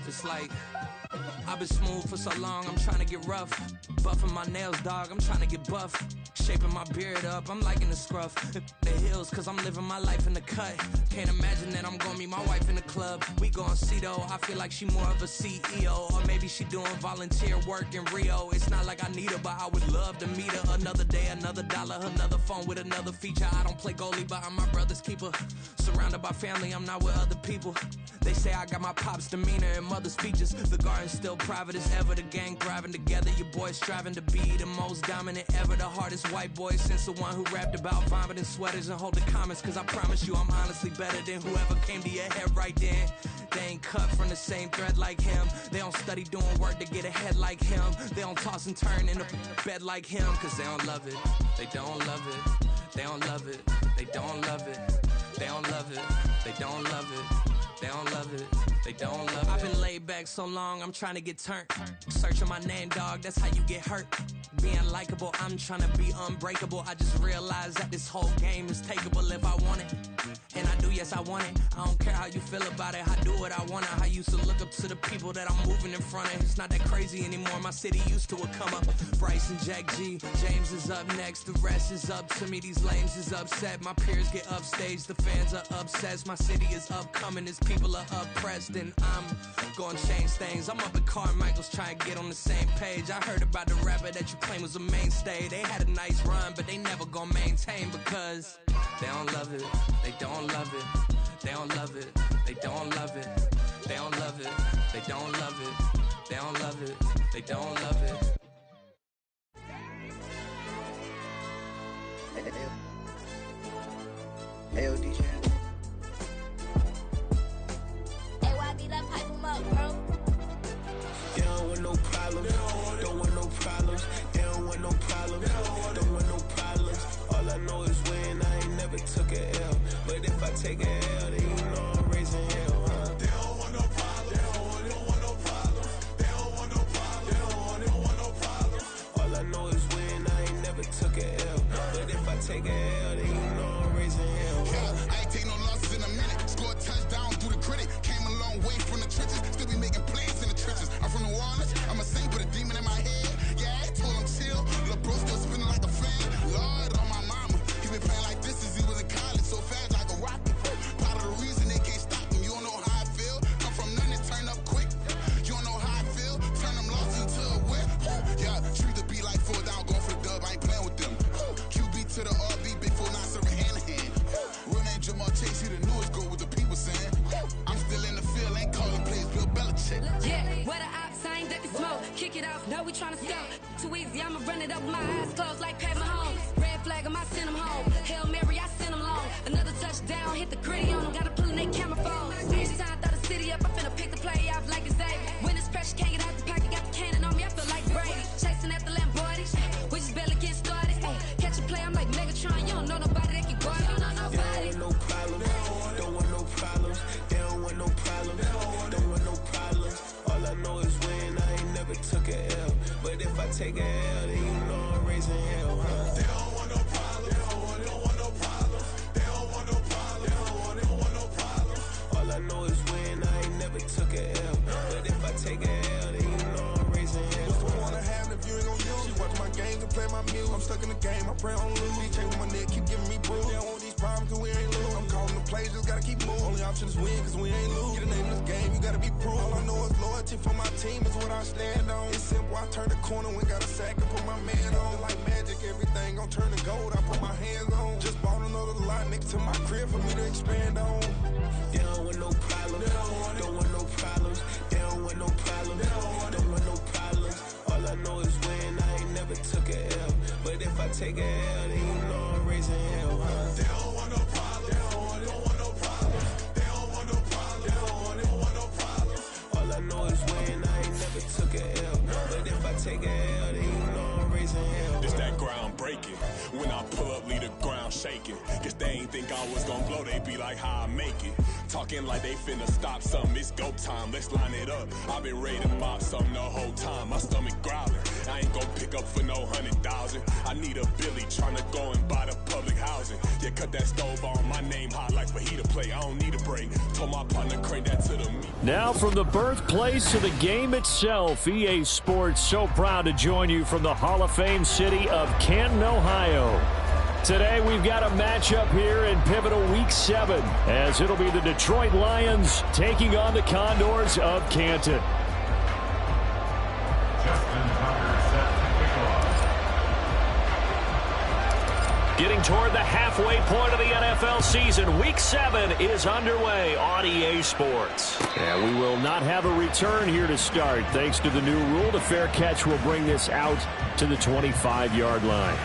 It's like I've been smooth for so long, I'm trying to get rough. Buffing my nails, dog, I'm trying to get buff. Shaping my beard up, I'm liking the scruff. The hills, cause I'm living my life in the cut. Can't imagine that I'm gonna meet my wife in the club. We gon' see though, I feel like she more of a CEO. Or maybe she doing volunteer work in Rio. It's not like I need her, but I would love to meet her. Another day, another dollar, another phone with another feature. I don't play goalie, but I'm my brother's keeper. Surrounded by family, I'm not with other people. They say I got my pop's demeanor and mother's features. The garden's still private as ever, the gang thriving together. Your boys striving to be the most dominant ever. The hardest white boy since the one who rapped about vomiting sweaters and holding comments. Cause I promise you I'm honestly better than whoever came to your head right then. They ain't cut from the same thread like him. They don't study doing work to get ahead like him. They don't toss and turn in the bed like him. Cause they don't love it, they don't love it. They don't love it, they don't love it. They don't love it, they don't love it. They don't love it, they don't love it. I've been laid back so long, I'm trying to get turned. Searching my name, dog, that's how you get hurt. Being likable, I'm trying to be unbreakable. I just realized that this whole game is takeable if I want it. And I do, yes I want it. I don't care how you feel about it, I do what I want it. I used to look up to the people that I'm moving in front of. It's not that crazy anymore, my city used to a come up. Bryce and Jack G, James is up next. The rest is up to me, these lames is upset. My peers get upstaged, the fans are obsessed. My city is upcoming, its people are oppressed. And I'm gonna change things. I'm up at Carmichael's trying to get on the same page. I heard about the rapper that you claim was a mainstay. They had a nice run, but they never gonna maintain because they don't love it, they don't love it. They don't love it, they don't love it. They don't love it, they don't love it. They don't love it, they don't love it. Hey, DJ. Hey, why be that pipe him up, bro? They don't want no problems, don't want no problems. They don't want no problems, don't want no problems. All I know is when I ain't never took a L. But if I take a L, then you know I'm raising hell, huh? They don't want no problems, they don't want no problems. They don't want no problems, they don't want no problems. All I know is when I ain't never took a L. But if I take a L, then you know I'm raising hell, huh? Yeah, I ain't take no losses in a minute. Scored a touchdown through the critic. Came a long way from the trenches. Still be making plays in the trenches. I'm from New Orleans, I'm a saint with a demon in my head. Yeah, I told him chill. Lil' bro still spinning like a fan. Lord on my mama. He been playing like this since he was in college. So fast like a rocket. Part of the reason they can't stop him. You don't know how I feel. Come from nothing and turn up quick. You don't know how I feel. Turn them losses into a whip. Yeah, treat the beat like 4 down, going for the dub. I ain't playing with them. QB to the RB, big 4 9 serving hand to hand. Real name Jamal Chase, he the newest goal with the people saying. I'm still in the field, ain't calling plays, Bill Belichick. Yeah, where the ops, I ain't ducking smoke. Kick it off, no, we tryna score. Too easy, I'ma run it up with my eyes closed like Pat Mahomes. Red flag, I send him home. Hail Mary, I send him long. Another touchdown, hit the gritty on him. Gotta pull in they camera phone. Stage time, throw the city up. I finna pick the play off like it's Xavier. When this pressure can't get out the pocket, got the cannon on me. I feel like Brady. Chasing at the Lamborghini. We just barely get started. Ay, catch a play, I'm like Megatron. You don't know nobody that can guard. You don't know nobody. They don't want no problems, don't want no problems. They don't want no problems, don't want no problems. All I know is when I ain't never took a L. But if I take a L, then you know I'm raising hell, huh? They don't want no problems, they don't want no problems. They don't want no problems, they don't want no problems. All I know is when I ain't never took a L. But if I take a L, then you know I'm raising hell. What's the point of having if you ain't gon' use? She watch my games and play my music. I'm stuck in the game, I pray on lose. DJ with my neck, keep giving me bruise. They don't want these problems cause we ain't lose. I'm calling the plays, just gotta keep moving. Only option is win cause we ain't lose. Get a name in this game, you gotta be proof. All I know is loyalty for my team is what I stand on. It's simple, I turn the corner when got a sack and put my man on. Like magic, everything gon' turn to gold, I put my hands on. Just bought another lot next to my crib for me to expand on. They don't want no problems, don't want no problems. They don't want no problems, don't want no problems. All I know is when I ain't never took a L. But if I take a L, then you know I'm raising hell, huh? They don't want no problems, they don't want no problems. They don't want no problems, they don't want no problems. All I know is when I ain't never took a L. But if I take a L, then you know I'm raising hell. It's that ground breaking. When I pull up, leave the ground shaking. Guess they ain't think I was gonna blow, they be like, how I make it. Talking like they finna stop something, it's go time, let's line it up. I've been ready to mop something the whole time, my stomach growling. I ain't gon' pick up for no 100,000. I need a Billy tryna go and buy the public housing. Yeah, cut that stove on, my name hot like fajita play. I don't need a break. Told my partner crank that to the meat. Now from the birthplace of the game itself, EA Sports so proud to join you from the Hall of Fame city of Canton, Ohio. Today we've got a matchup here in pivotal Week 7 as it'll be the Detroit Lions taking on the Condors of Canton. Getting toward the halfway point of the NFL season, Week 7 is underway on EA Sports. And we will not have a return here to start. Thanks to the new rule, the fair catch will bring this out to the 25-yard line.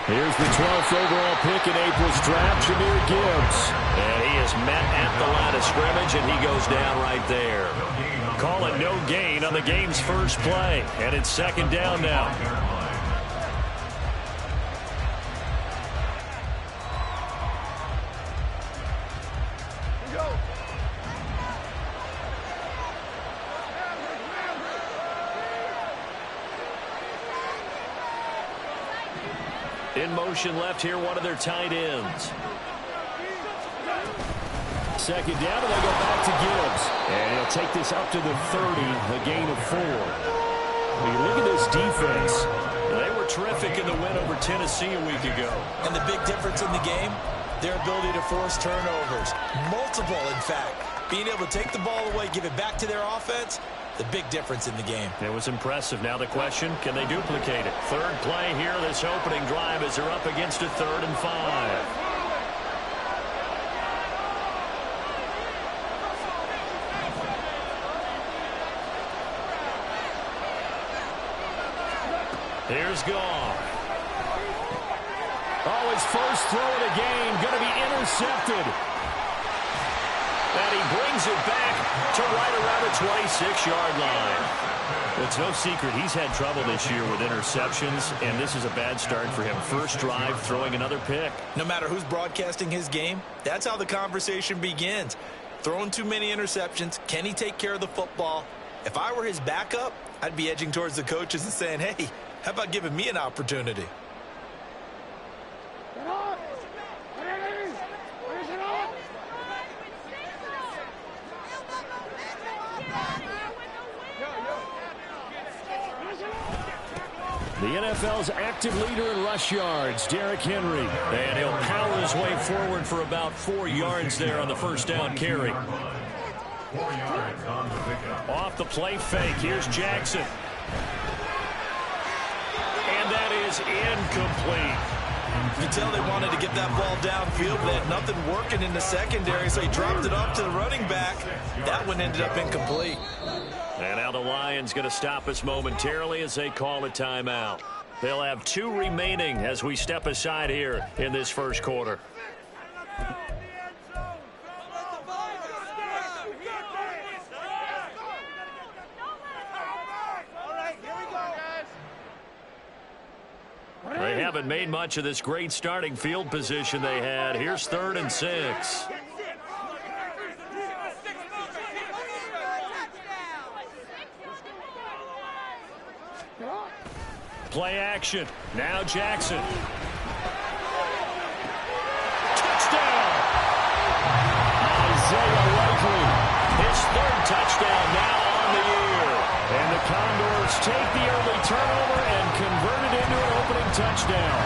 Here's the 12th overall pick in April's draft, Jahmyr Gibbs. And he is met at the line of scrimmage, and he goes down right there. Call it no gain on the game's first play. And it's second down now. In motion left here, one of their tight ends. Second down, and they go back to Gibbs. And he'll take this up to the 30, a gain of 4. I mean, look at this defense. They were terrific in the win over Tennessee a week ago. And the big difference in the game, their ability to force turnovers. Multiple, in fact. Being able to take the ball away, give it back to their offense, the big difference in the game. It was impressive. Now the question, can they duplicate it? Third play here, this opening drive as they're up against a 3rd and 5. Here's Goff. Oh, his first throw of the game going to be intercepted. And he brings it back to right around the 26-yard line. It's no secret he's had trouble this year with interceptions, and this is a bad start for him. First drive, throwing another pick. No matter who's broadcasting his game, that's how the conversation begins. Throwing too many interceptions, can he take care of the football? If I were his backup, I'd be edging towards the coaches and saying, hey, how about giving me an opportunity? The NFL's active leader in rush yards, Derrick Henry. And he'll power his way forward for about 4 yards there on the first down carry. 4 yards on the pickup. Off the play fake, here's Jackson. And that is incomplete. You can tell they wanted to get that ball downfield, but they had nothing working in the secondary, so he dropped it off to the running back. That one ended up incomplete. And now the Lions going to stop us momentarily as they call a timeout. They'll have 2 remaining as we step aside here in this first quarter. They haven't made much of this great starting field position they had. Here's 3rd and 6. Play action. Now Jackson. Touchdown! Isaiah Likely. His 3rd touchdown now on the year. And the Condors take the early turnover and convert it into an opening touchdown.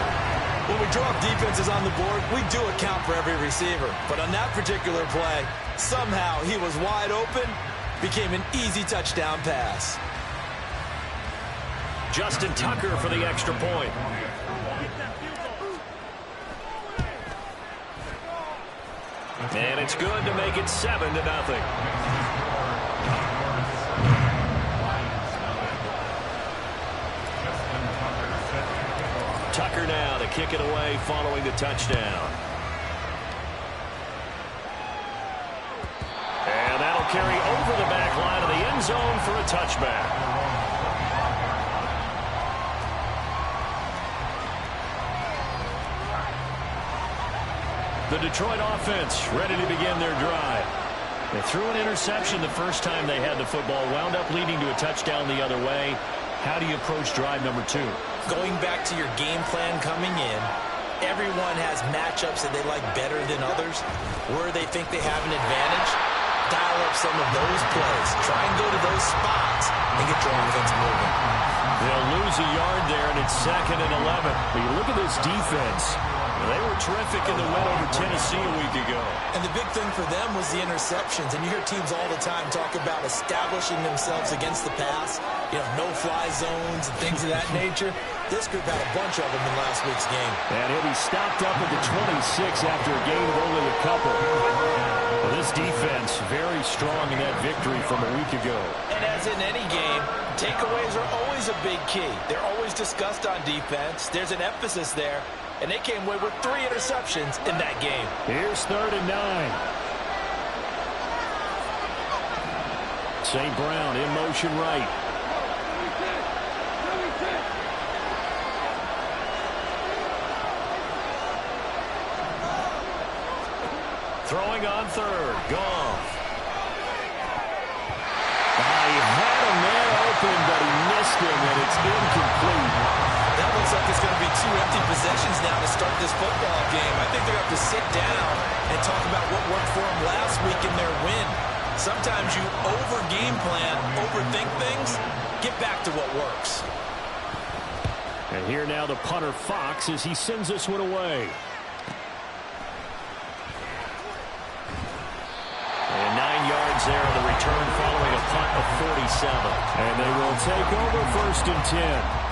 When we drop defenses on the board, we do account for every receiver. But on that particular play, somehow he was wide open, became an easy touchdown pass. Justin Tucker for the extra point. And it's good to make it 7-0. Tucker now to kick it away following the touchdown. And that'll carry over the back line of the end zone for a touchback. The Detroit offense ready to begin their drive. They threw an interception the first time they had the football, wound up leading to a touchdown the other way. How do you approach drive number 2? Going back to your game plan coming in, everyone has matchups that they like better than others. Where they think they have an advantage, dial up some of those plays. Try and go to those spots and get your offense moving. They'll lose a yard there, and it's 2nd and 11. But you look at this defense. They were terrific in the win over Tennessee a week ago. And the big thing for them was the interceptions. And you hear teams all the time talk about establishing themselves against the pass, no-fly zones and things of that nature. This group had a bunch of them in last week's game. And he'll be stopped up at the 26 after a gain of only a couple. Well, this defense very strong in that victory from a week ago. And as in any game, takeaways are always a big key. They're always discussed on defense. There's an emphasis there. And they came away with 3 interceptions in that game. Here's 3rd and 9. St. Brown in motion right. Throwing on 3rd. Goff. He had him there open, but he missed him, and it's incomplete. That looks like it's going to be 2 empty possessions now to start this football game. I think they're going to have to sit down and talk about what worked for them last week in their win. Sometimes you over-game plan, overthink things, get back to what works. And here now the punter Fox as he sends this one away. And 9 yards there on the return following a punt of 47. And they will take over 1st and 10.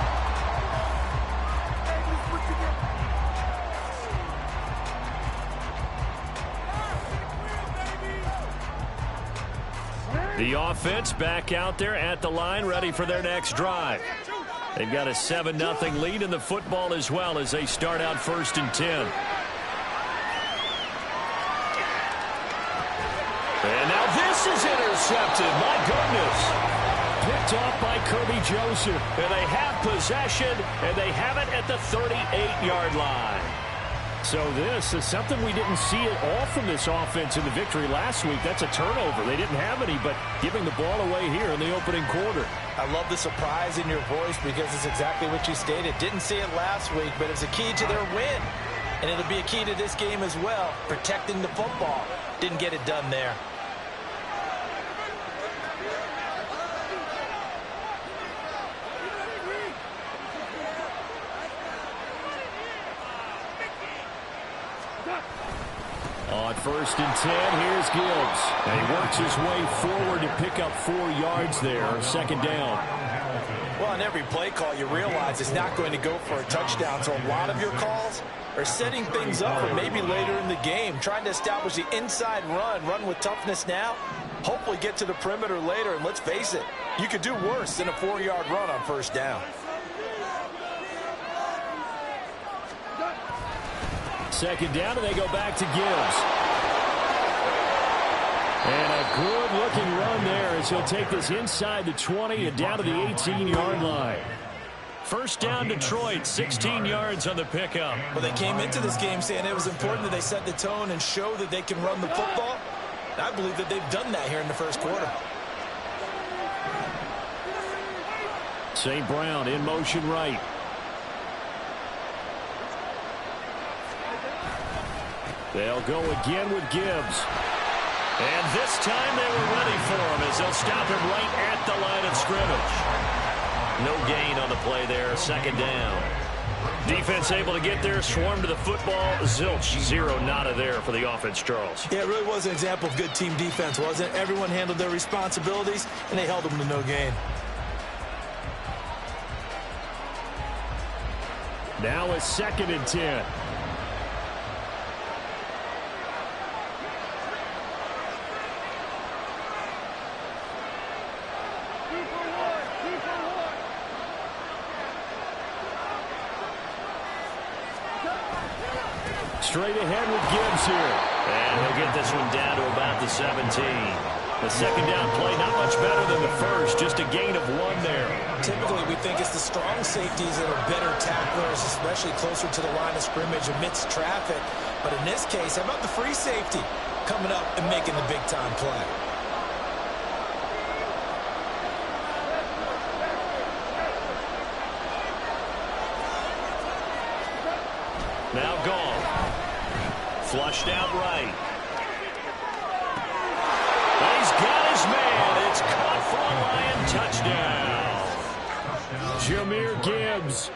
The offense back out there at the line, ready for their next drive. They've got a 7-0 lead in the football as well as they start out 1st and 10. And now this is intercepted. My goodness. Picked off by Kirby Joseph. And they have possession, and they have it at the 38-yard line. So this is something we didn't see at all from this offense in the victory last week. That's a turnover. They didn't have any, but giving the ball away here in the opening quarter. I love the surprise in your voice because it's exactly what you stated. Didn't see it last week, but it's a key to their win. And it'll be a key to this game as well, protecting the football. Didn't get it done there. On 1st and 10, here's Gibbs. And he works his way forward to pick up 4 yards there, 2nd down. Well, on every play call, you realize it's not going to go for a touchdown. So a lot of your calls are setting things up for maybe later in the game, trying to establish the inside run with toughness now, hopefully get to the perimeter later. And let's face it, you could do worse than a 4-yard run on 1st down. 2nd down, and they go back to Gibbs. And a good-looking run there as he'll take this inside the 20 and down to the 18-yard line. 1st down, Detroit, 16 yards on the pickup. Well, they came into this game saying it was important that they set the tone and show that they can run the football. And I believe that they've done that here in the 1st quarter. St. Brown in motion right. They'll go again with Gibbs. And this time they were ready for him as they'll stop him right at the line of scrimmage. No gain on the play there, 2nd down. Defense able to get there, swarm to the football. Zilch, 0 nada there for the offense, Charles. Yeah, it really was an example of good team defense, wasn't it? Everyone handled their responsibilities, and they held them to no gain. Now it's 2nd and 10. Straight ahead with Gibbs here. And he'll get this one down to about the 17. The second down play not much better than the first, just a gain of 1 there. Typically, we think it's the strong safeties that are better tacklers, especially closer to the line of scrimmage amidst traffic. But in this case, how about the free safety coming up and making the big-time play? Now gone. Flushed out right. He's got his man. It's caught for a Lion touchdown. Jahmyr Gibbs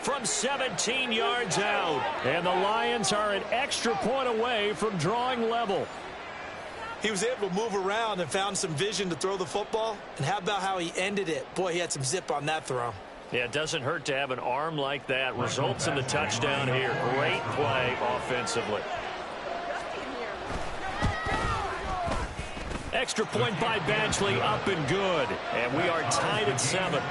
from 17 yards out. And the Lions are an extra point away from drawing level. He was able to move around and found some vision to throw the football. And how about how he ended it? Boy, he had some zip on that throw. Yeah, it doesn't hurt to have an arm like that. Results in the touchdown here. Great play offensively. Extra point by Badgley, up and good. And we are tied at 7.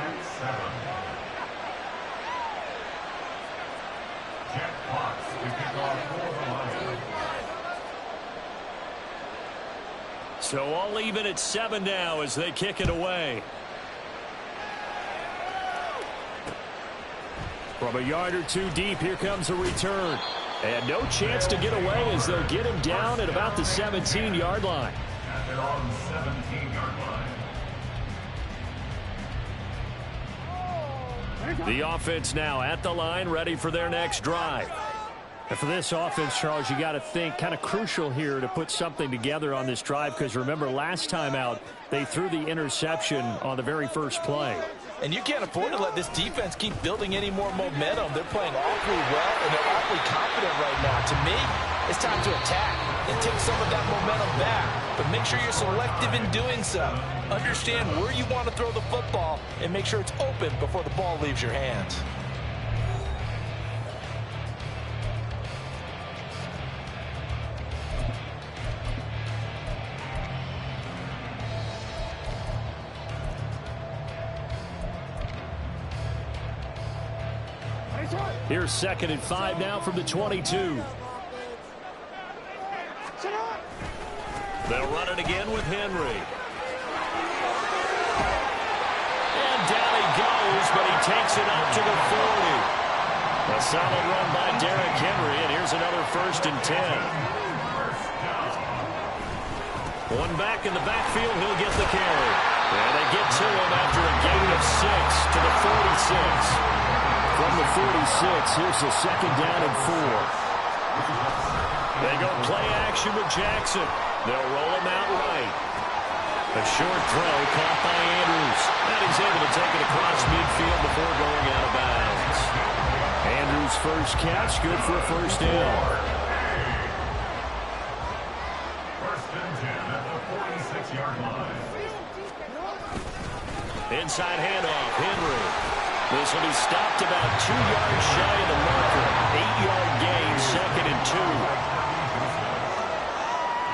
So all even at 7 now as they kick it away. From a yard or 2 deep, here comes a return. And no chance to get away as they'll get him down at about the 17-yard line. On 17-yard line. The offense now at the line, ready for their next drive. And for this offense, Charles, you got to think kind of crucial here to put something together on this drive, because remember last time out they threw the interception on the very first play. And you can't afford to let this defense keep building any more momentum. They're playing awfully well, and they're awfully confident right now. To me, it's time to attack and take some of that momentum back. But make sure you're selective in doing so. Understand where you want to throw the football and make sure it's open before the ball leaves your hands. Here's 2nd and 5 now from the 22. They'll run it again with Henry. And down he goes, but he takes it up to the 40. A solid run by Derrick Henry, and here's another 1st and 10. One back in the backfield, he'll get the carry. And they get to him after a gain of 6 to the 46. From the 46, here's the 2nd down and 4. They go play action with Jackson. They'll roll him out right. A short throw caught by Andrews. And he's able to take it across midfield before going out of bounds. Andrews' first catch, good for a 1st down. 1st and 10 at the 46-yard line. Inside handoff, Henry. This will be stopped about 2 yards shy of the marker. 8-yard gain, 2nd and 2.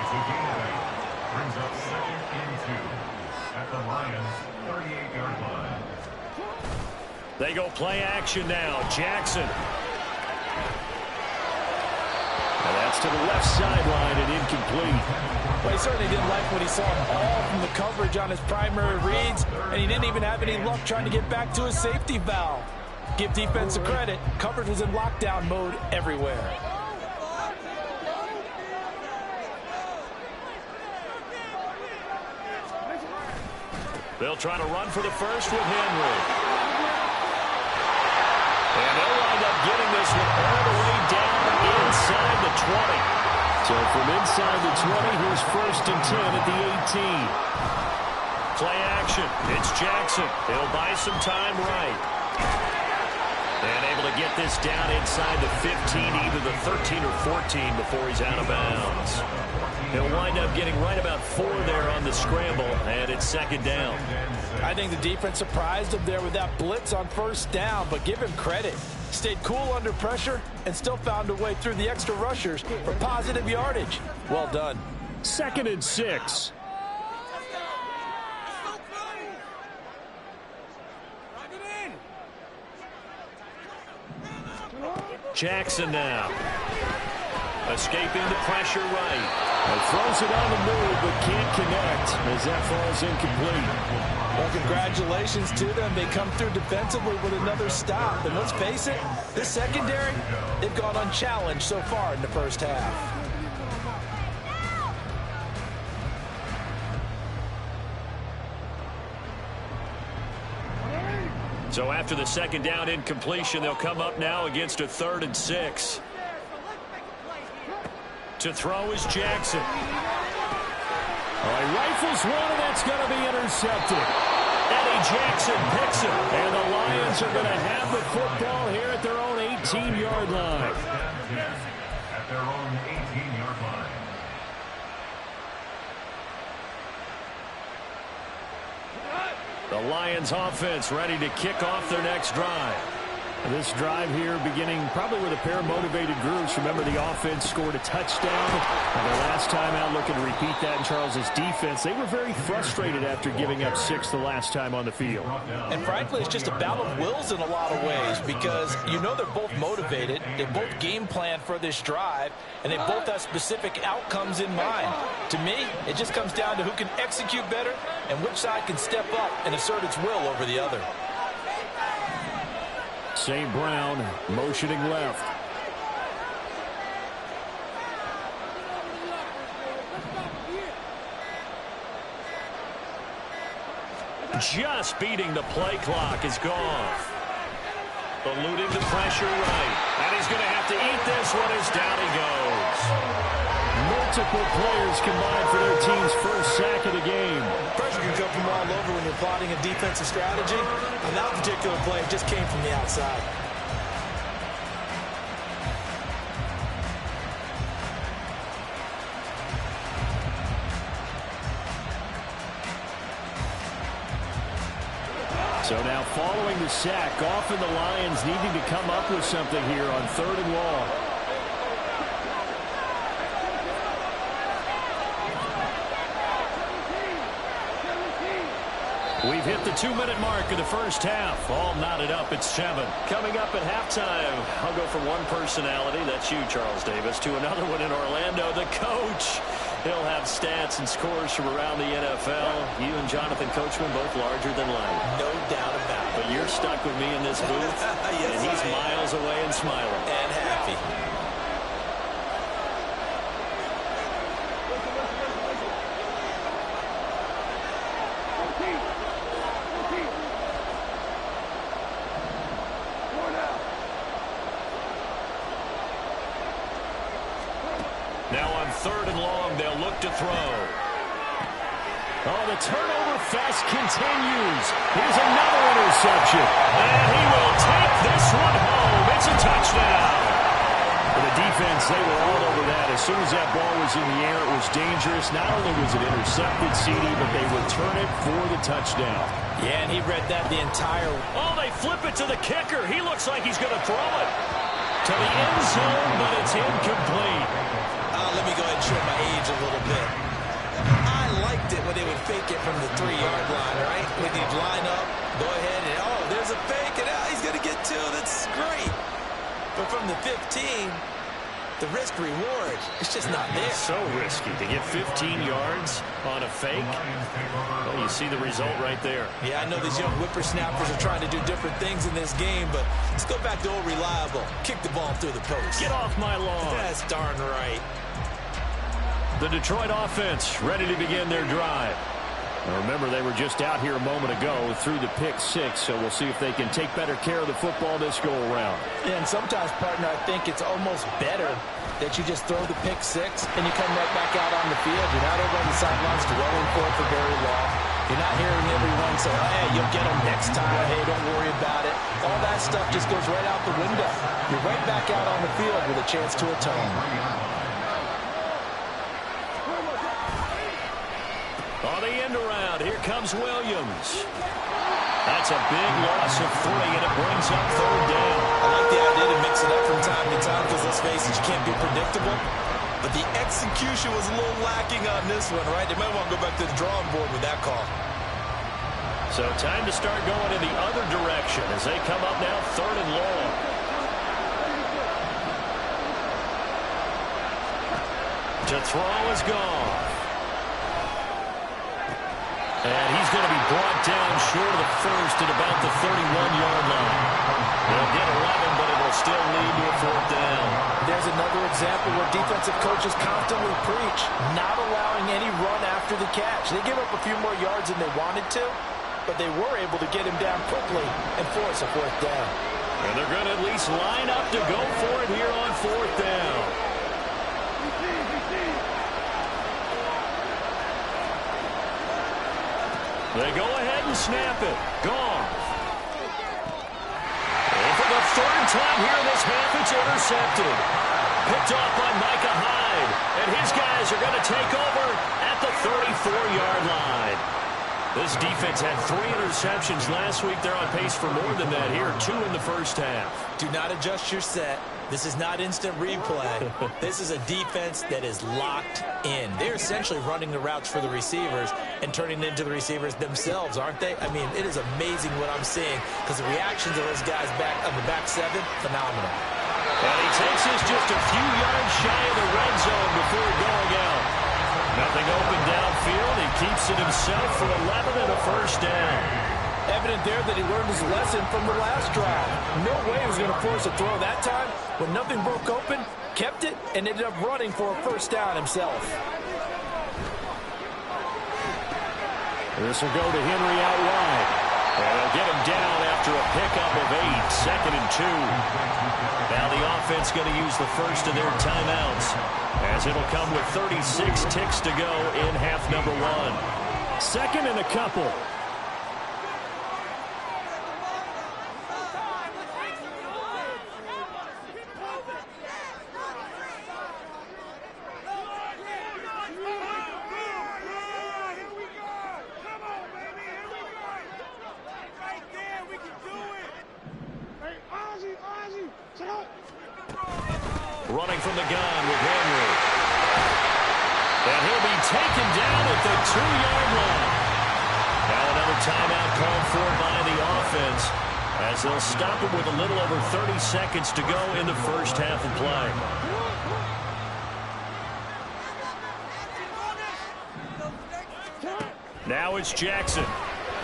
It's a gain of 8. Brings up 2nd and 2 at the Lions' 38-yard line. They go play action now. Jackson. And that's to the left sideline and incomplete. Well, he certainly didn't like what he saw all from the coverage on his primary reads, and he didn't even have any luck trying to get back to his safety valve. Give defense credit. Coverage was in lockdown mode everywhere. They'll try to run for the 1st with Henry. And they'll wind up getting this one all the way down inside the 20. So from inside the 20, here's 1st and 10 at the 18. Play action. It's Jackson. He'll buy some time right. And able to get this down inside the 15, either the 13 or 14 before he's out of bounds. He'll wind up getting right about 4 there on the scramble, and it's 2nd down. I think the defense surprised him there with that blitz on 1st down, but give him credit. Stayed cool under pressure and still found a way through the extra rushers for positive yardage. Well done. 2nd and 6. Jackson now. Escaping the pressure right. And throws it on the move, but can't connect as that falls incomplete. Well, congratulations to them. They come through defensively with another stop. And let's face it, this secondary, they've gone unchallenged so far in the first half. So after the second down incompletion, they'll come up now against a 3rd and 6. To throw is Jackson. All right, rifles one, and that's going to be intercepted. Eddie Jackson picks it, and the Lions are going to have the football here at their own 18-yard line. At their own 18-yard line. The Lions offense ready to kick off their next drive. This drive here beginning probably with a pair of motivated groups. Remember, the offense scored a touchdown. And the last time out, looking to repeat that in Charles's defense. They were very frustrated after giving up 6 the last time on the field. And frankly, it's just a battle of wills in a lot of ways because you know they're both motivated. They both game plan for this drive, and they both have specific outcomes in mind. To me, it just comes down to who can execute better and which side can step up and assert its will over the other. St. Brown motioning left. Just beating the play clock is gone. Eluding the pressure right. And he's going to have to eat this one as down he goes. Multiple players combined for their team's first sack of the game. Pressure can come from all over when you're plotting a defensive strategy. And that particular play just came from the outside. So now following the sack, often the Lions needing to come up with something here on 3rd and long. We've hit the 2-minute mark of the first half. All knotted up at 7. Coming up at halftime, I'll go from one personality, that's you, Charles Davis, to another one in Orlando, the coach. He'll have stats and scores from around the NFL. You and Jonathan Coachman both larger than life. No doubt about it. But you're stuck with me in this booth, yes, and he's miles away and smiling. And happy. Now on 3rd and long, they'll look to throw. Oh, the turnover fest continues. Here's another interception. And he will take this one home. It's a touchdown. For the defense, they were all over that. As soon as that ball was in the air, it was dangerous. Not only was it intercepted, CD, but they return it for the touchdown. Yeah, and he read that the entire... Oh, they flip it to the kicker. He looks like he's going to throw it to the end zone, but it's incomplete. Let me go ahead and show my age a little bit. I liked it when they would fake it from the 3-yard line, right? When you'd line up, go ahead, and oh, there's a fake, and he's going to get 2. That's great. But from the 15, the risk-reward, it's just not there. So risky to get 15 yards on a fake. Well, you see the result right there. Yeah, I know these young whippersnappers are trying to do different things in this game, but let's go back to old reliable. Kick the ball through the post. Get off my lawn. That's darn right. The Detroit offense ready to begin their drive. Now remember, they were just out here a moment ago through the pick 6, so we'll see if they can take better care of the football this go-around. Yeah, and sometimes, partner, I think it's almost better that you just throw the pick 6 and you come right back out on the field. You're not over on the sidelines dwelling for it for very long. You're not hearing everyone say, oh, hey, you'll get them next time. Hey, don't worry about it. All that stuff just goes right out the window. You're right back out on the field with a chance to atone. On the end around, here comes Williams. That's a big loss of 3, and it brings up 3rd down. I like the idea to mix it up from time to time because, let's face it, you can't be predictable. But the execution was a little lacking on this one, right? They might want to go back to the drawing board with that call. So time to start going in the other direction as they come up now 3rd and long. To throw is gone. And he's going to be brought down short of the first at about the 31-yard line. They'll get 11, but it'll still lead to a fourth down. There's another example where defensive coaches constantly preach, not allowing any run after the catch. They gave up a few more yards than they wanted to, but they were able to get him down quickly and force a fourth down. And they're going to at least line up to go for it here on fourth down. They go ahead and snap it. Gone. And for the third time here in this half, it's intercepted. Picked off by Micah Hyde. And his guys are going to take over at the 34-yard line. This defense had 3 interceptions last week. They're on pace for more than that here. 2 in the first half. Do not adjust your set. This is not instant replay. This is a defense that is locked in. They're essentially running the routes for the receivers and turning it into the receivers themselves, aren't they? I mean, it is amazing what I'm seeing because the reactions of those guys back on the back 7, phenomenal. And he takes this just a few yards shy of the red zone before going out. Nothing open downfield. He keeps it himself for 11 and a first down. Evident there that he learned his lesson from the last drive. No way he was going to force a throw that time. When nothing broke open, kept it, and ended up running for a first down himself. This will go to Henry out wide. And they'll get him down after a pickup of 8, 2nd and 2. Now the offense going to use the first of their timeouts, as it'll come with 36 ticks to go in half number 1. 2nd and a couple. Running from the gun with Henry. And he'll be taken down at the 2-yard line. Now another timeout called for by the offense, as they'll stop it with a little over 30 seconds to go in the first half of play. Now it's Jackson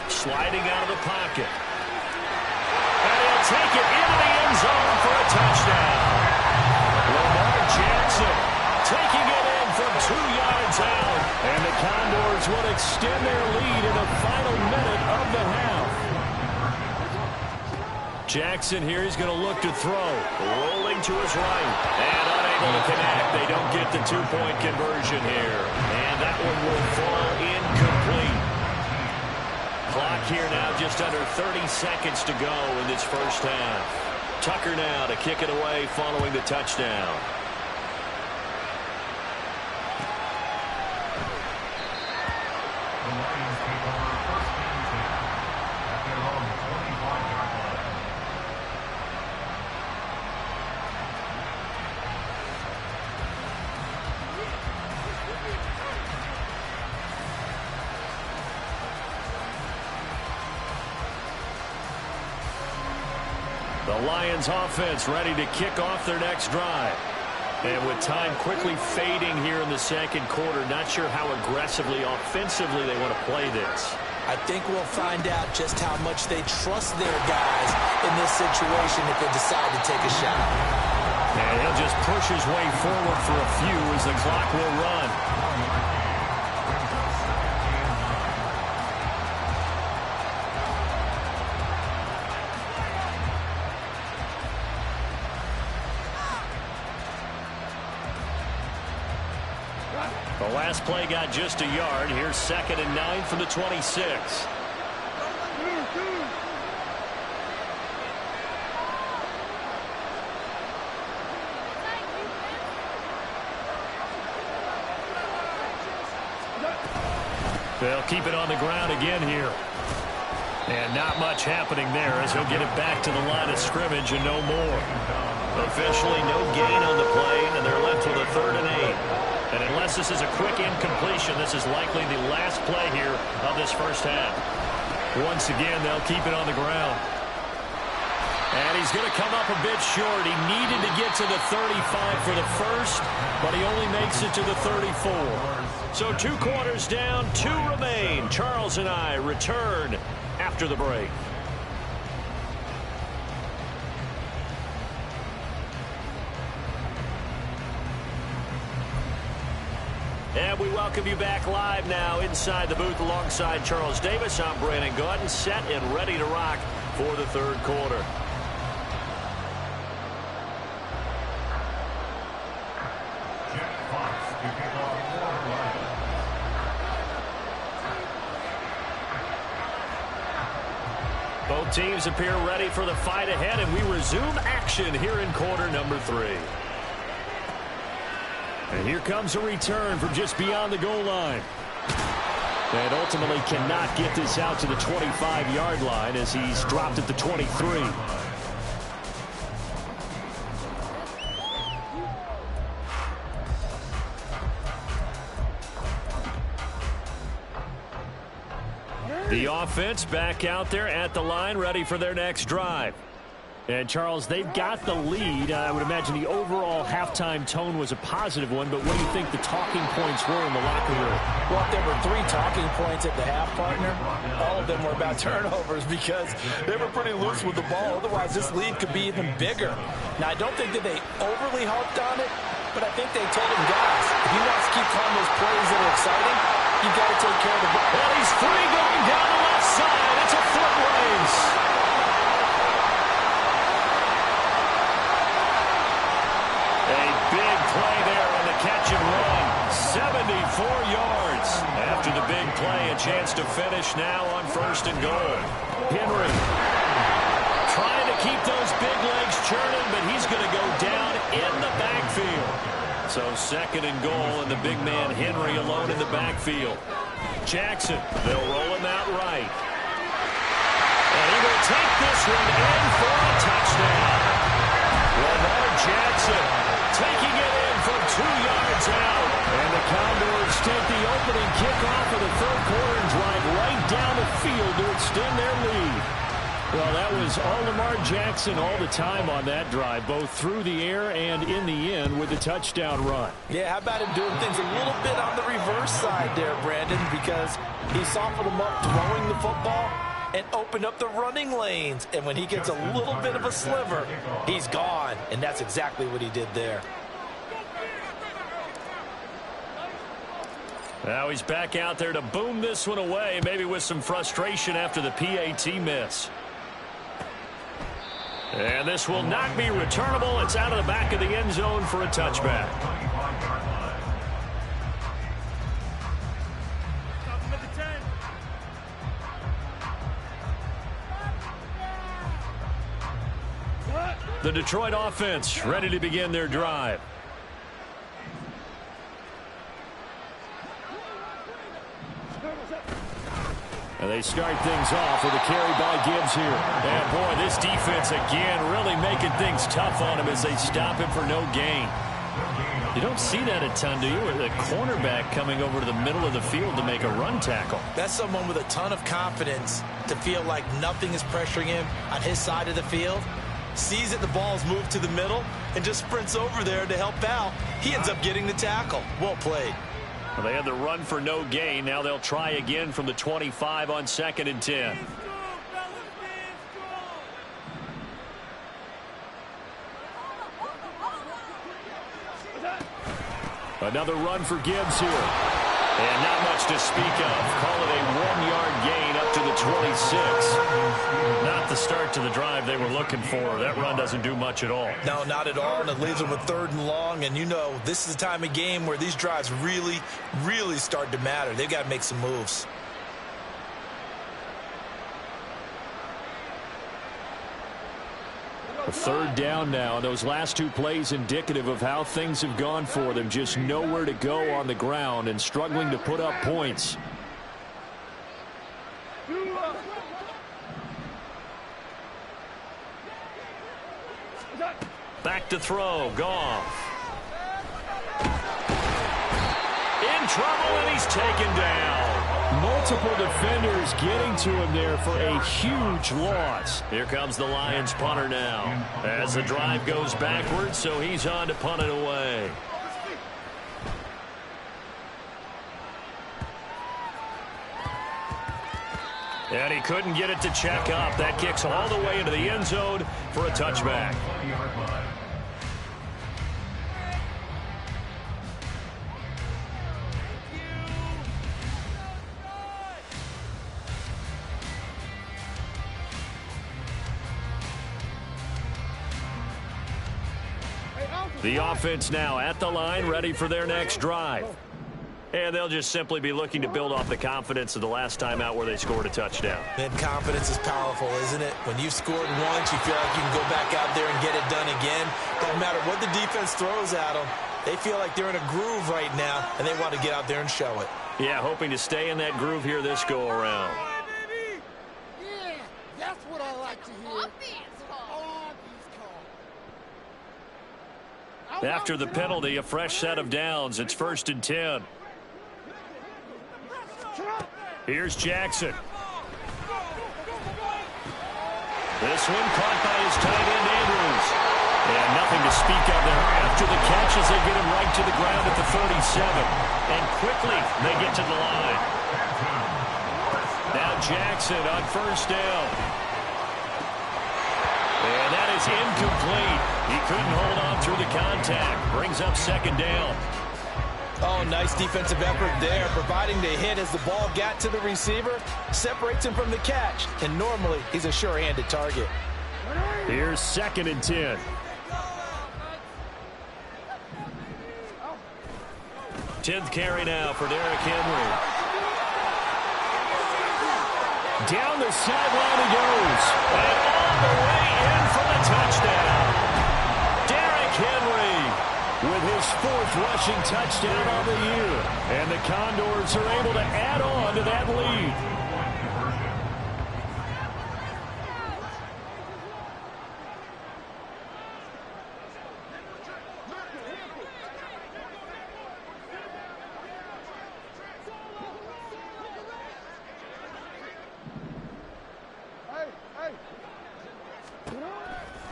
sliding out of the pocket. And he'll take it into the end zone for a touchdown. Jackson taking it in from 2 yards out. And the Condors will extend their lead in the final minute of the half. Jackson here is going to look to throw. Rolling to his right. And unable to connect. They don't get the 2-point conversion here. And that one will fall incomplete. Clock here now just under 30 seconds to go in this first half. Tucker now to kick it away following the touchdown. The Lions offense ready to kick off their next drive. And with time quickly fading here in the second quarter, not sure how aggressively, offensively they want to play this. I think we'll find out just how much they trust their guys in this situation if they decide to take a shot. And he'll just push his way forward for a few as the clock will run. The last play got just a yard. Here's 2nd and 9 from the 26. They'll keep it on the ground again here. And not much happening there as he'll get it back to the line of scrimmage and no more. Officially no gain on the play, and they're left with a 3rd and 8. And unless this is a quick incompletion, this is likely the last play here of this first half. Once again, they'll keep it on the ground. And he's He's going to come up a bit short. He needed to get to the 35 for the first, but he only makes it to the 34. So 2 quarters down, 2 remain. Charles and I return after the break. And we welcome you back live now inside the booth alongside Charles Davis. I'm Brandon Gaudin, set and ready to rock for the third quarter. Both teams appear ready for the fight ahead, and we resume action here in quarter number 3. And here comes a return from just beyond the goal line. And ultimately cannot get this out to the 25-yard line as he's dropped at the 23. The offense back out there at the line, ready for their next drive. And, Charles, they've got the lead. I would imagine the overall halftime tone was a positive one, but what do you think the talking points were in the locker room? Well, if there were 3 talking points at the half, partner, all of them were about turnovers because they were pretty loose with the ball. Otherwise, this lead could be even bigger. Now, I don't think that they overly harped on it, but I think they told him, guys, if he wants to keep calling those plays that are exciting, you've got to take care of the ball. Well, he's free going down the left side. It's a foot race. Play there on the catch and run. 74 yards. After the big play, a chance to finish now on 1st and goal. Henry trying to keep those big legs churning, but he's going to go down in the backfield. So 2nd and goal, and the big man Henry alone in the backfield. Jackson, they'll roll him out right. And he will take this one in for a touchdown. Lamar Jackson taking it in from 2 yards out. And the Condors take the opening kickoff of the third quarter and drive right down the field to extend their lead. Well, that was all Lamar Jackson all the time on that drive, both through the air and in the end with the touchdown run. Yeah, how about him doing things a little bit on the reverse side there, Brandon, because he softened him up throwing the football and opened up the running lanes. And when he gets a little bit of a sliver, he's gone. And that's exactly what he did there. Now he's back out there to boom this one away, maybe with some frustration after the PAT miss. And this will not be returnable. It's out of the back of the end zone for a touchback. The Detroit offense ready to begin their drive. And they start things off with a carry by Gibbs here. And, boy, this defense again really making things tough on him as they stop him for no gain. You don't see that a ton, do you? With a cornerback coming over to the middle of the field to make a run tackle. That's someone with a ton of confidence to feel like nothing is pressuring him on his side of the field. Sees that the ball's moved to the middle and just sprints over there to help out. He ends up getting the tackle. Well played. Well, they had the run for no gain. Now they'll try again from the 25 on 2nd and 10. Another run for Gibbs here. And not much to speak of. Call it a 1-yard gain up to the 26. Not the start to the drive they were looking for. That run doesn't do much at all. No, not at all. And it leaves them with 3rd and long. And you know, this is the time of game where these drives really, really start to matter. They've got to make some moves. A 3rd down now. Those last 2 plays indicative of how things have gone for them. Just nowhere to go on the ground and struggling to put up points. Back to throw. Goff. In trouble, and he's taken down. Multiple defenders getting to him there for a huge loss. Here comes the Lions punter now as the drive goes backwards, so he's on to punt it away. And he couldn't get it to check up. That kicks all the way into the end zone for a touchback. The offense now at the line, ready for their next drive. And they'll just simply be looking to build off the confidence of the last time out where they scored a touchdown. And confidence is powerful, isn't it? When you've scored once, you feel like you can go back out there and get it done again. Don't matter what the defense throws at them. They feel like they're in a groove right now, and they want to get out there and show it. Yeah, hoping to stay in that groove here this go-around. Yeah, that's what I like to hear. After the penalty, a fresh set of downs. It's 1st and 10. Here's Jackson. This one caught by his tight end, Andrews. And nothing to speak of there after the catch as they get him right to the ground at the 37. And quickly they get to the line. Now Jackson on 1st down. And that is incomplete. He couldn't hold on through the contact. Brings up 2nd down. Oh, nice defensive effort there, providing the hit as the ball got to the receiver, separates him from the catch, and normally he's a sure-handed target. Here's 2nd and 10. Tenth carry now for Derrick Henry. Down the sideline he goes. And all the way in for the touchdown. Derrick Henry with his 4th rushing touchdown on the year. And the Condors are able to add on to that lead.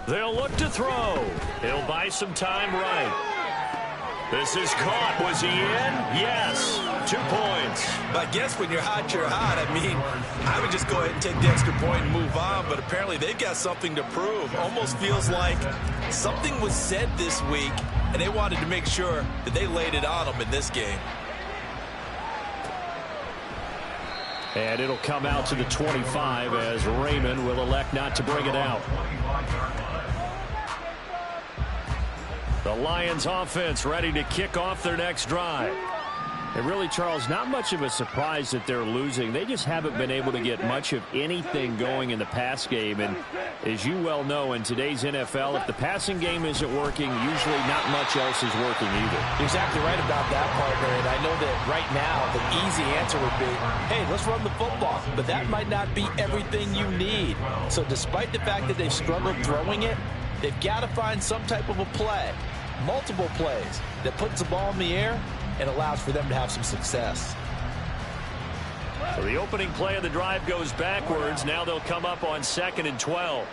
They'll look to throw. He'll buy some time right. This is caught. Was he in? Yes. 2 points. I guess when you're hot, you're hot. I mean, I would just go ahead and take the extra point and move on, but apparently they've got something to prove. Almost feels like something was said this week, and they wanted to make sure that they laid it on them in this game. And it'll come out to the 25 as Raymond will elect not to bring it out. The Lions offense ready to kick off their next drive. And really, Charles, not much of a surprise that they're losing. They just haven't been able to get much of anything going in the pass game. And as you well know, in today's NFL, if the passing game isn't working, usually not much else is working either. You're exactly right about that, partner. And I know that right now the easy answer would be, hey, let's run the football. But that might not be everything you need. So despite the fact that they've struggled throwing it, they've got to find some type of a play, multiple plays, that puts the ball in the air and allows for them to have some success. So the opening play of the drive goes backwards. Now they'll come up on 2nd and 12.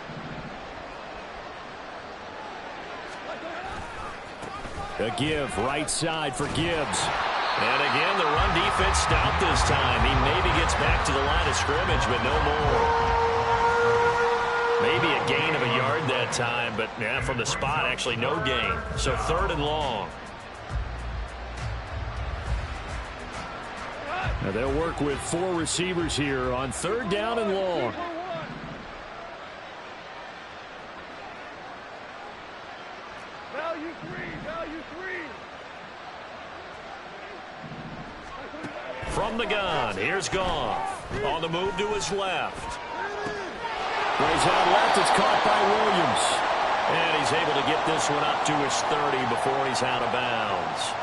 A give right side for Gibbs. And again, the run defense stopped this time. He maybe gets back to the line of scrimmage, but no more. Maybe a gain of a yard that time, but yeah, from the spot, actually no gain. So 3rd and long. Now they'll work with 4 receivers here on 3rd down and long. Value three. From the gun, here's Goff. On the move to his left. Plays out left, it's caught by Williams. And he's able to get this one up to his 30 before he's out of bounds.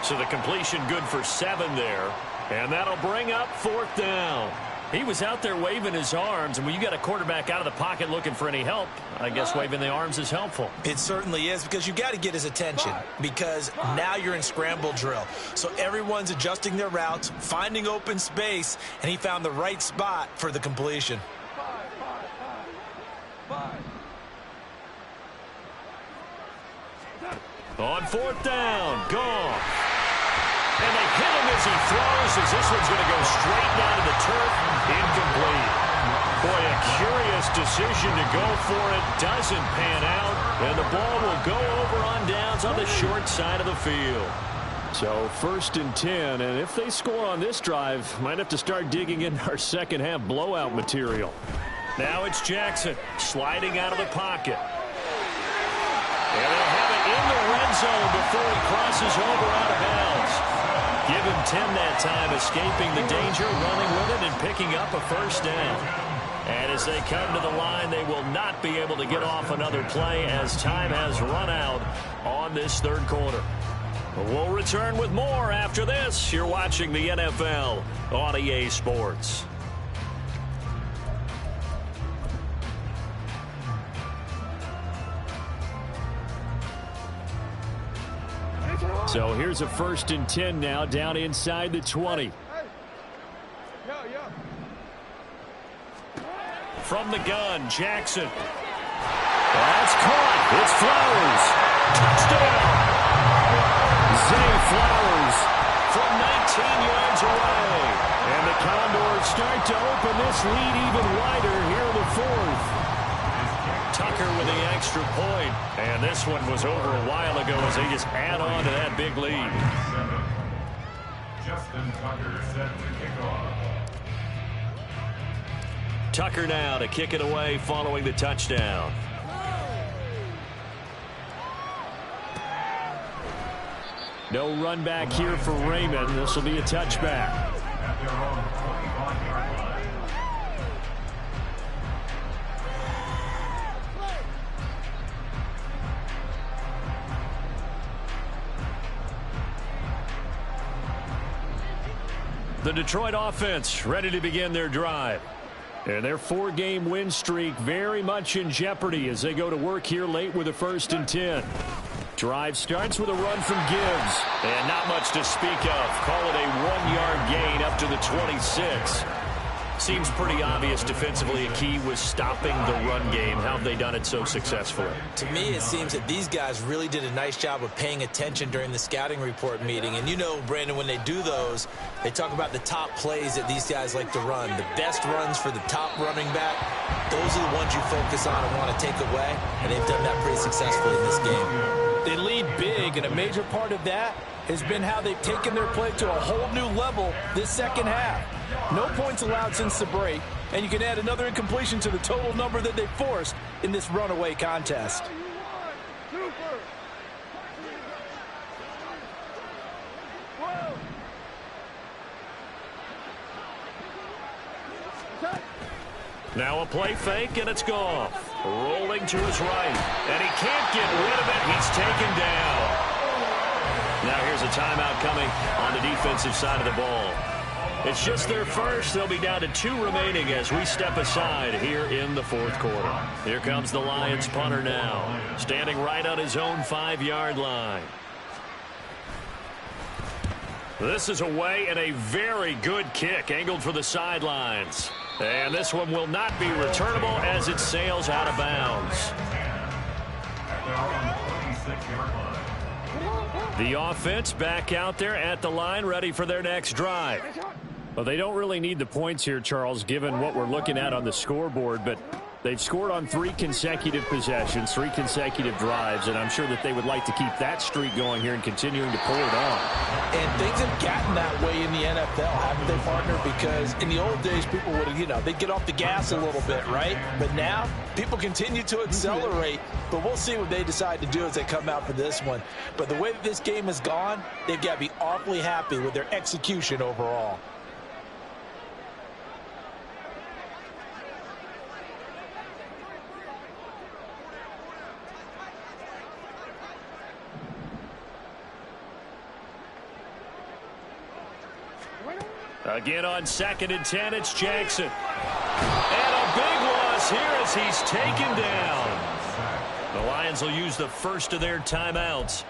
So the completion good for 7 there. And that'll bring up 4th down. He was out there waving his arms, and when you got a quarterback out of the pocket looking for any help, I guess waving the arms is helpful. It certainly is, because you got to get his attention, because now you're in scramble drill. So everyone's adjusting their routes, finding open space, and he found the right spot for the completion. On fourth down, Goff. And they hit him as he throws, as this one's going to go straight down to the turf. Incomplete. Boy, a curious decision to go for it. Doesn't pan out. And the ball will go over on downs on the short side of the field. So 1st and 10, and if they score on this drive, might have to start digging in our second half blowout material. Now it's Jackson sliding out of the pocket. And they'll have it in the red zone before he crosses over out of bounds. Give him 10 that time, escaping the danger, running with it, and picking up a first down. And as they come to the line, they will not be able to get off another play as time has run out on this third quarter. We'll return with more after this. You're watching the NFL on EA Sports. So here's a 1st and 10 now, down inside the 20. From the gun, Jackson. That's caught. It's Flowers. Touchdown. Zay Flowers from 19 yards away. And the Condors start to open this lead even wider here in the 4th. Tucker with the extra point. And this one was over a while ago as they just add on to that big lead. Justin Tucker set to kick off. Tucker now to kick it away following the touchdown. No run back here for Raymond. This will be a touchback. At their own 25-yard line. The Detroit offense ready to begin their drive. And their 4-game win streak very much in jeopardy as they go to work here late with a 1st and 10. Drive starts with a run from Gibbs. And not much to speak of. Call it a 1-yard gain up to the 26. Seems pretty obvious defensively a key was stopping the run game. How have they done it so successfully? To me, it seems that these guys really did a nice job of paying attention during the scouting report meeting. And you know, Brandon, when they do those, they talk about the top plays that these guys like to run. The best runs for the top running back, those are the ones you focus on and want to take away. And they've done that pretty successfully in this game. They lead big, and a major part of that has been how they've taken their play to a whole new level this second half. No points allowed since the break, and you can add another incompletion to the total number that they forced in this runaway contest. Now a play fake, and it's Goff. Rolling to his right, and he can't get rid of it. He's taken down. Now here's a timeout coming on the defensive side of the ball. It's just their first. They'll be down to 2 remaining as we step aside here in the 4th quarter. Here comes the Lions punter now, standing right on his own 5-yard line. This is away, and a very good kick angled for the sidelines. And this one will not be returnable as it sails out of bounds. The offense back out there at the line, ready for their next drive. Well, they don't really need the points here, Charles, given what we're looking at on the scoreboard, but they've scored on 3 consecutive possessions, 3 consecutive drives, and I'm sure that they would like to keep that streak going here and continuing to pull it on. And things have gotten that way in the NFL, haven't they, partner? Because in the old days, people would, they'd get off the gas a little bit, right? But now, people continue to accelerate, but we'll see what they decide to do as they come out for this one. But the way that this game has gone, they've got to be awfully happy with their execution overall. Again on 2nd and 10, it's Jackson. And a big loss here as he's taken down. The Lions will use the first of their timeouts.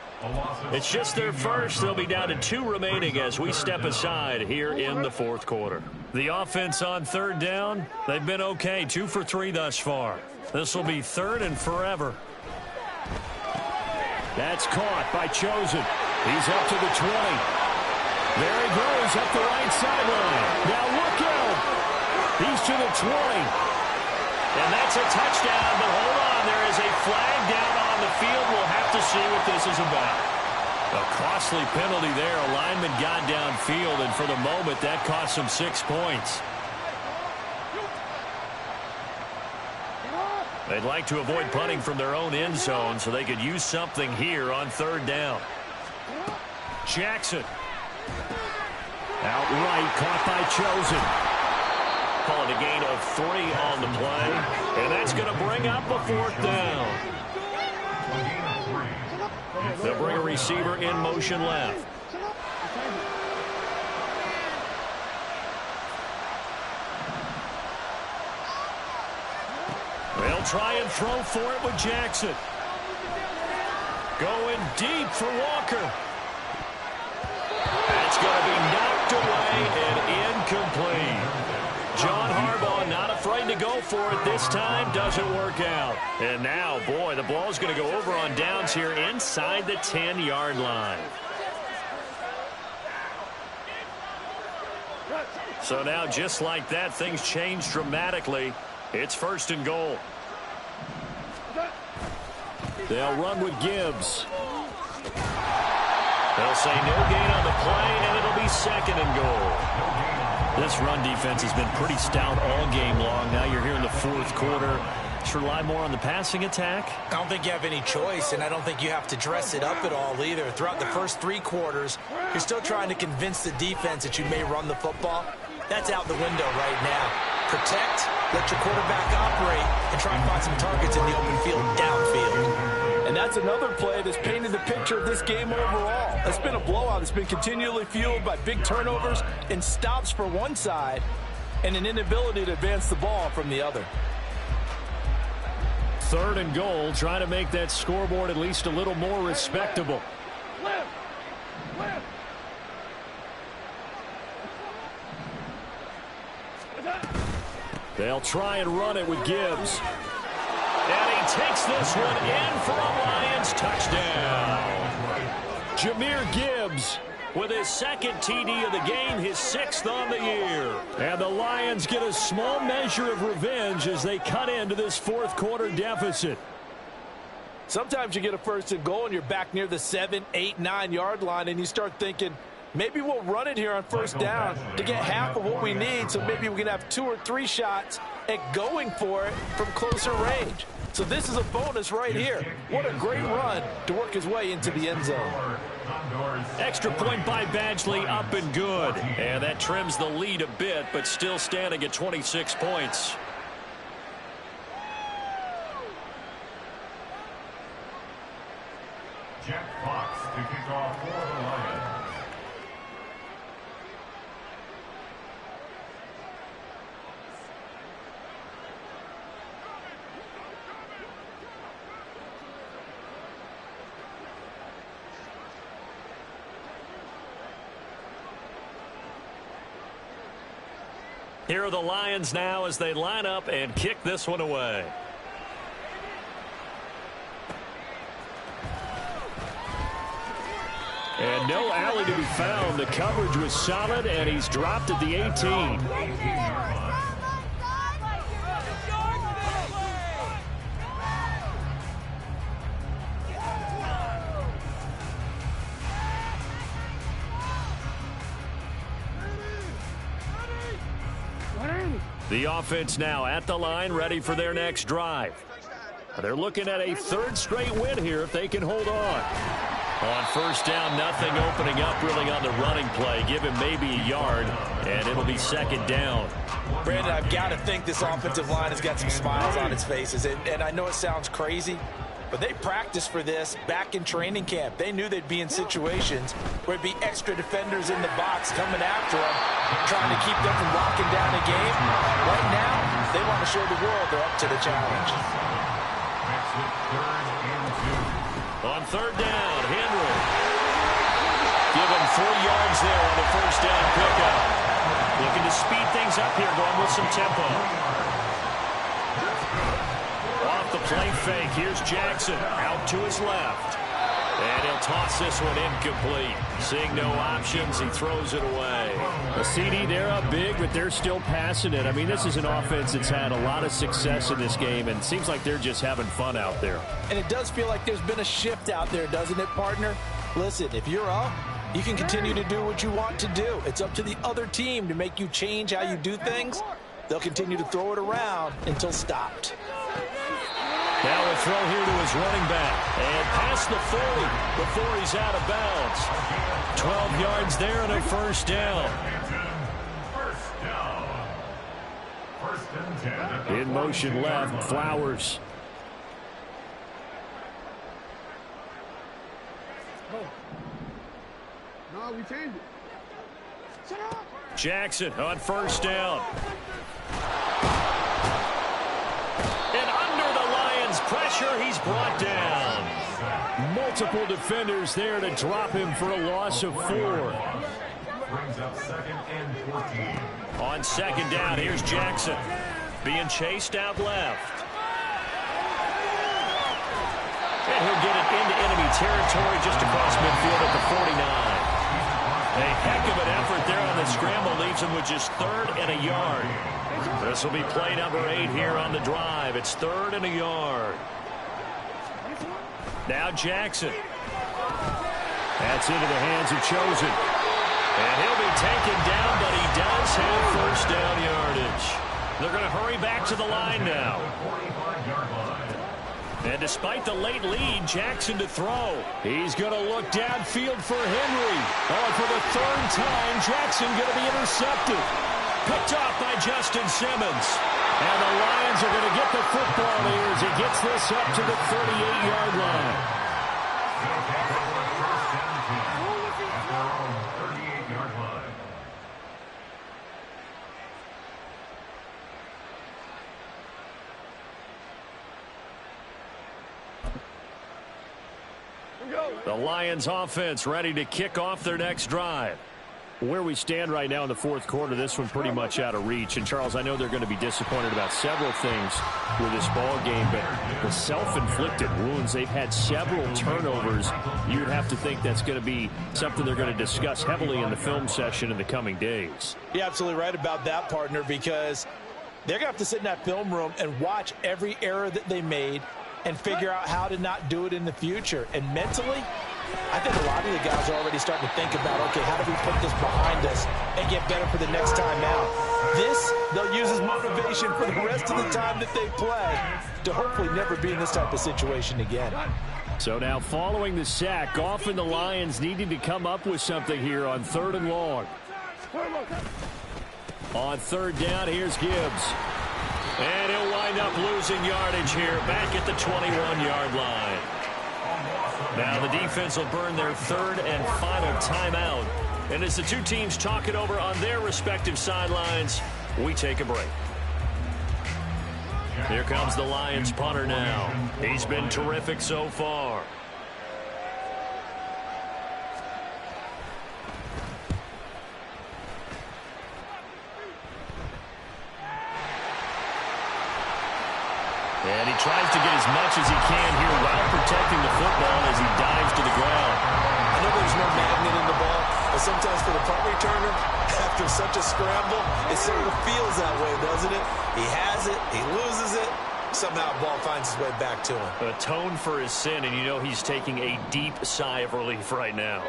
It's just their first. They'll be down to 2 remaining as we step aside here in the 4th quarter. The offense on 3rd down, they've been okay. 2 for 3 thus far. This will be 3rd and forever. That's caught by Chosen. He's up to the 20. There he goes up the right sideline. Now look out. He's to the 20. And that's a touchdown, but hold on. There is a flag down on the field. We'll have to see what this is about. A costly penalty there. A lineman got downfield, and for the moment, that cost him 6 points. They'd like to avoid punting from their own end zone so they could use something here on 3rd down. Jackson. Outright caught by Chosen. Call it a gain of 3 on the play. And that's going to bring up a 4th down. They'll bring a receiver in motion left. They'll try and throw for it with Jackson. Going deep for Walker. That's going to be knocked away and incomplete. John Harbaugh not afraid to go for it this time. Doesn't work out. And now, boy, the ball's going to go over on downs here inside the 10-yard line. So now, just like that, things change dramatically. It's 1st and goal. They'll run with Gibbs. They'll say no gain on the play, and it'll be 2nd and goal. This run defense has been pretty stout all game long. Now you're here in the 4th quarter. Just rely more on the passing attack. I don't think you have any choice, and I don't think you have to dress it up at all either. Throughout the first 3 quarters, you're still trying to convince the defense that you may run the football. That's out the window right now. Protect, let your quarterback operate, and try and find some targets in the open field downfield. And that's another play that's painted the picture of this game overall. It's been a blowout. It's been continually fueled by big turnovers and stops for one side and an inability to advance the ball from the other. 3rd and goal, trying to make that scoreboard at least a little more respectable. They'll try and run it with Gibbs. And he takes this one in for a Lions touchdown. Jahmyr Gibbs with his 2nd TD of the game, his 6th on the year. And the Lions get a small measure of revenge as they cut into this 4th quarter deficit. Sometimes you get a 1st and goal and you're back near the 7, 8, 9-yard line, and you start thinking, maybe we'll run it here on 1st down to get half of what we need, so maybe we can have 2 or 3 shots at going for it from closer range. So this is a bonus right here. What a great run to work his way into the end zone. Extra point by Badgley, up and good. And that trims the lead a bit, but still standing at 26 points. Jack Fox to kick off for the Lions. Here are the Lions now as they line up and kick this one away. And no alley to be found. The coverage was solid, and he's dropped at the 18. The offense now at the line, ready for their next drive. They're looking at a 3rd straight win here if they can hold on. On 1st down, nothing opening up really on the running play. Give him maybe a yard, and it'll be 2nd down. Brandon, I've got to think this offensive line has got some smiles on its faces. And I know it sounds crazy, but they practiced for this back in training camp. They knew they'd be in situations where there'd be extra defenders in the box coming after them, trying to keep them from locking down a game. Right now, they want to show the world they're up to the challenge. On third down, Henry. Give him 4 yards there on the first down pickup. Looking to speed things up here, going with some tempo. Off the play fake, here's Jackson out to his left. And he'll toss this one incomplete. Seeing no options, he throws it away. A CD, they're up big, but they're still passing it. I mean, this is an offense that's had a lot of success in this game, and it seems like they're just having fun out there. And it does feel like there's been a shift out there, doesn't it, partner? Listen, if you're up, you can continue to do what you want to do. It's up to the other team to make you change how you do things. They'll continue to throw it around until stopped. Now a throw here to his running back. And past the 40 before he's out of bounds. 12 yards there and a first down. First and 10. In motion left, Flowers. No, we changed it. Shut up. Jackson on first down. And under the Lions' pressure, he's brought down. Multiple defenders there to drop him for a loss of 4. Brings up second and 14. On second down, here's Jackson. Being chased out left. And he'll get it into enemy territory just across midfield at the 49. A heck of an effort there on the scramble. Leaves him with just 3rd and a yard. This will be play number 8 here on the drive. It's 3rd and a yard. Now Jackson. That's into the hands of Chosen. And he'll be taken down, but he does have first down yardage. They're going to hurry back to the line now. And despite the late lead, Jackson to throw. He's going to look downfield for Henry. Oh, for the 3rd time, Jackson going to be intercepted. Picked off by Justin Simmons. And the Lions are going to get the football here as he gets this up to the 38-yard line. The Lions offense ready to kick off their next drive. Where we stand right now in the 4th quarter, this one pretty much out of reach. And, Charles, I know they're going to be disappointed about several things with this ball game, but the self-inflicted wounds, they've had several turnovers. You'd have to think that's going to be something they're going to discuss heavily in the film session in the coming days. You're absolutely right about that, partner, because they're going to have to sit in that film room and watch every error that they made and figure out how to not do it in the future. And mentally, I think a lot of the guys are already starting to think about, okay, how do we put this behind us and get better for the next time out? This, they'll use as motivation for the rest of the time that they play to hopefully never be in this type of situation again. So now following the sack, Goff and the Lions needing to come up with something here on 3rd and long. On 3rd down, here's Gibbs. And he'll wind up losing yardage here back at the 21-yard line. Now the defense will burn their 3rd and final timeout. And as the two teams talk it over on their respective sidelines, we take a break. Here comes the Lions punter now. He's been terrific so far. And he tries to get as much as he can here while protecting the football as he dives to the ground. I know there's no magnet in the ball, but sometimes for the punt returner, after such a scramble, it sort of feels that way, doesn't it? He has it, he loses it, somehow the ball finds its way back to him. Atone for his sin, and you know he's taking a deep sigh of relief right now.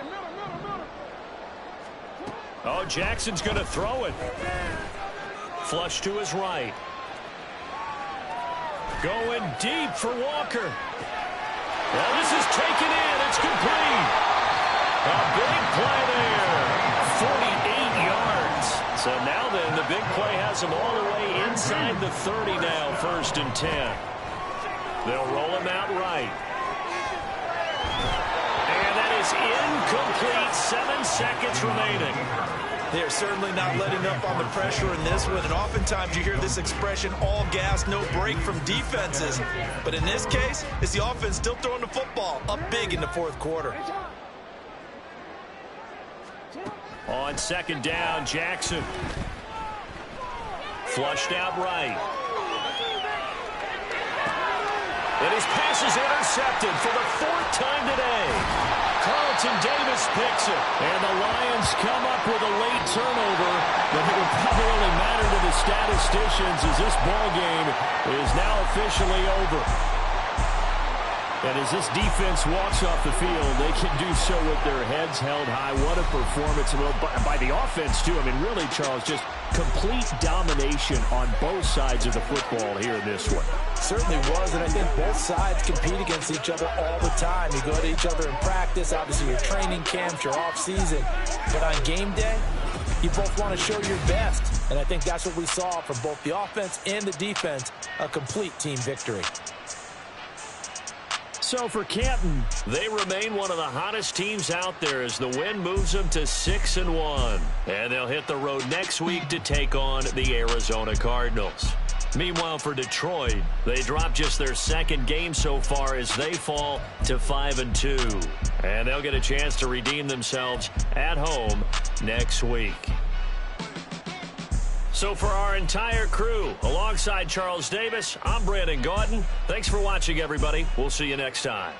Oh, Jackson's going to throw it. Flush to his right. Going deep for Walker. Well, this is taken in. It's complete. A big play there. 48 yards. So now then, the big play has him all the way inside the 30 now, 1st and 10. They'll roll him out right. And that is incomplete. 7 seconds remaining. They're certainly not letting up on the pressure in this one, and oftentimes you hear this expression, all gas, no break from defenses. But in this case, it's the offense still throwing the football up big in the fourth quarter. On second down, Jackson. Flushed out right. And his pass is intercepted for the 4th time today. Carlton Davis picks it. And the Lions come up with a late turnover, but it will probably only matter to the statisticians as this ball game is now officially over. And as this defense walks off the field, they can do so with their heads held high. What a performance by the offense, too. I mean, really, Charles, just complete domination on both sides of the football here in this one. Certainly was, and I think both sides compete against each other all the time. You go to each other in practice, obviously your training camps, your off-season. But on game day, you both want to show your best. And I think that's what we saw from both the offense and the defense, a complete team victory. So for Canton, they remain one of the hottest teams out there as the win moves them to 6-1. And they'll hit the road next week to take on the Arizona Cardinals. Meanwhile, for Detroit, they drop just their 2nd game so far as they fall to 5-2. And they'll get a chance to redeem themselves at home next week. So for our entire crew, alongside Charles Davis, I'm Brandon Gaudin. Thanks for watching, everybody. We'll see you next time.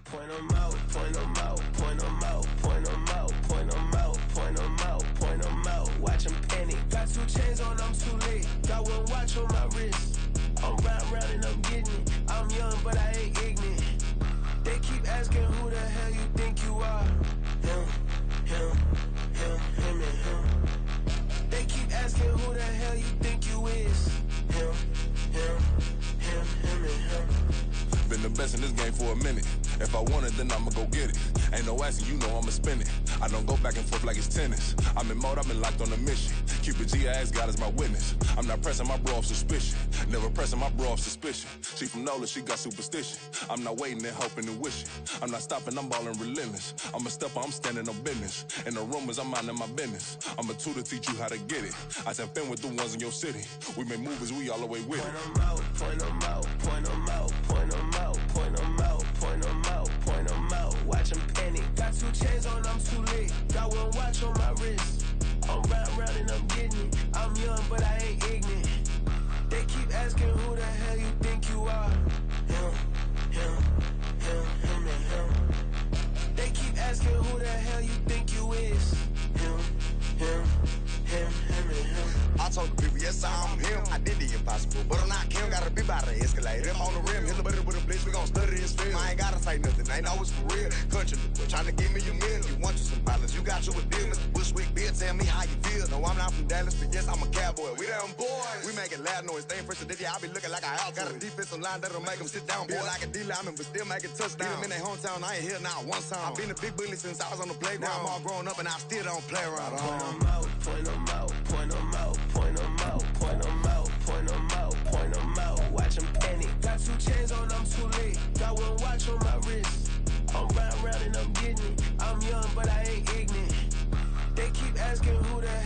Point them out, point them out, point them out, point them out, point them out, point them out, point them out. Watch them panic. Got 2 chains on, I'm too late. Got 1 watch on my wrist. I'm round and I'm getting it. I'm young, but I ain't ignorant. They keep asking who the hell you think you are. Him, and him. They keep asking who the hell you think you is. Him, and him. Been the best in this game for a minute. If I want it, then I'ma go get it. Ain't no asking, you know I'ma spend it. I don't go back and forth like it's tennis. I'm in mode, I've been locked on a mission. Cupid G, I ask God as my witness. I'm not pressing my bro off suspicion. Never pressing my bro off suspicion. She from NOLA, she got superstition. I'm not waiting and hoping and wishing. I'm not stopping, I'm balling relentless. I'm a stepper, I'm standing on business. In the rumors, I'm minding my business. I'm a tutor, teach you how to get it. I said, fin with the ones in your city. We make movies, we all the way with it. Point them out, point them out, point them out, point them out, point them out, point them out, point them out. Watch them panic. hell you think you is? Him, and him. I told the people, yes, I'm him. I did the impossible, but I'm not Kim. Gotta be by the escalator. I'm on the rim, hit the butter with a blitz. We gon' study this film. I ain't gotta say nothing, ain't know it's for real. Country, trying to give me a meal. You want you some violence, you got you a deal. Mr. Bushwick, Bill, tell me how you feel. No, I'm not from Dallas, but yes, I'm a cowboy. We them boys. We make it loud noise, staying fresh to this. I be looking like a house. Got a defensive line that'll make them sit down. Feel like a D-lineman, but still make it touchdown. Beat them in their hometown, I ain't here now one time. I've been a big bully since I was on the playground. Now I'm all grown up and I still don't play around. Point them out, point them out, point them out, point them out, point them out, point them out, point them out. Watch them panic. Got 2 chains on, I'm too late. Got 1 watch on my wrist. I'm round and I'm getting it. I'm young, but I ain't ignorant. They keep asking who the hell.